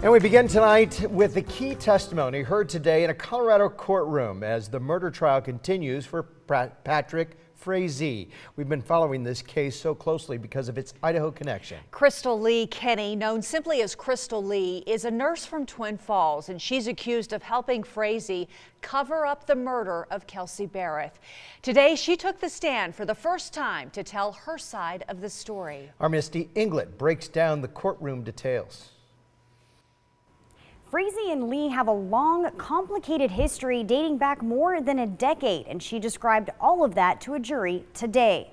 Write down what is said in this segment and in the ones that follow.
And we begin tonight with the key testimony heard today in a Colorado courtroom as the murder trial continues for Patrick Frazee. We've been following this case so closely because of its Idaho connection. Krystal Lee Kenny, known simply as Krystal Lee, is a nurse from Twin Falls, and she's accused of helping Frazee cover up the murder of Kelsey Berreth. Today, she took the stand for the first time to tell her side of the story. Our Misty Inglet breaks down the courtroom details. Frazee and Lee have a long, complicated history dating back more than a decade, and she described all of that to a jury today.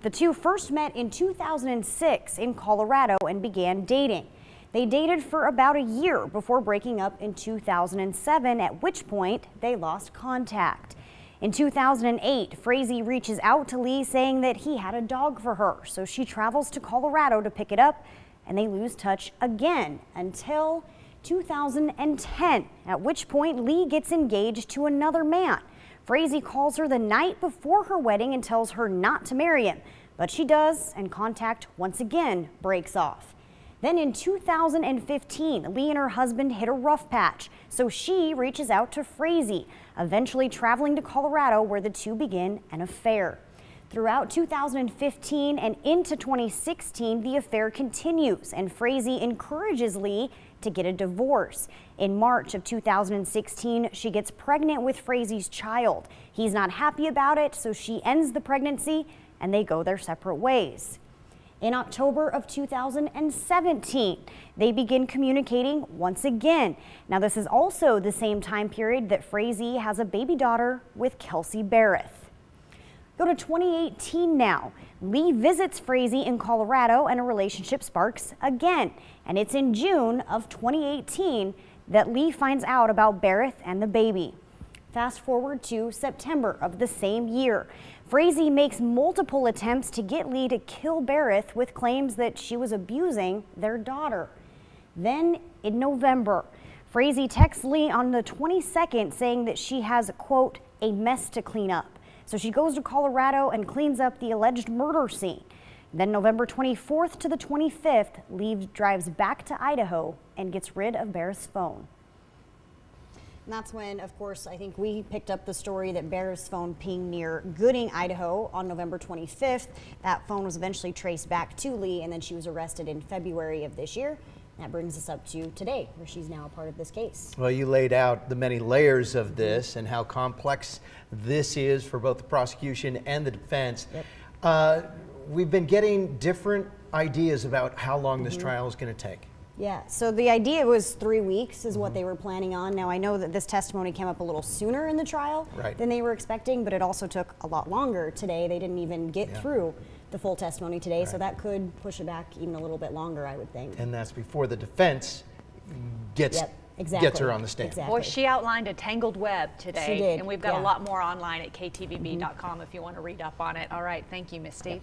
The two first met in 2006 in Colorado and began dating. They dated for about a year before breaking up in 2007, at which point they lost contact. In 2008, Frazee reaches out to Lee saying that he had a dog for her, so she travels to Colorado to pick it up, and they lose touch again until 2010, at which point Lee gets engaged to another man. Frazee calls her the night before her wedding and tells her not to marry him, but she does, and contact once again breaks off. Then in 2015, Lee and her husband hit a rough patch, so she reaches out to Frazee, eventually traveling to Colorado where the two begin an affair. Throughout 2015 and into 2016, the affair continues, and Frazee encourages Lee to get a divorce. In March of 2016, she gets pregnant with Frazee's child. He's not happy about it, so she ends the pregnancy and they go their separate ways. In October of 2017, they begin communicating once again. Now, this is also the same time period that Frazee has a baby daughter with Kelsey Berreth. Go to 2018 now. Lee visits Frazee in Colorado and a relationship sparks again. And it's in June of 2018 that Lee finds out about Berreth and the baby. Fast forward to September of the same year. Frazee makes multiple attempts to get Lee to kill Berreth with claims that she was abusing their daughter. Then in November, Frazee texts Lee on the 22nd saying that she has, quote, a mess to clean up. So she goes to Colorado and cleans up the alleged murder scene. Then November 24th to the 25th, Lee drives back to Idaho and gets rid of Berreth's phone. And that's when, of course, I think we picked up the story that Berreth's phone pinged near Gooding, Idaho on November 25th. That phone was eventually traced back to Lee, and then she was arrested in February of this year. That brings us up to today, where she's now a part of this case. Well, you laid out the many layers of this and how complex this is for both the prosecution and the defense. Yep. We've been getting different ideas about how long this trial is going to take. Yeah, so the idea was 3 weeks is what they were planning on. Now, I know that this testimony came up a little sooner in the trial than they were expecting, but it also took a lot longer today. They didn't even get through the full testimony today, so that could push it back even a little bit longer, I would think. And that's before the defense gets her on the stand. Exactly. Boy, she outlined a tangled web today. She did. And we've got a lot more online at ktvb.com if you want to read up on it. All right, thank you, Misty.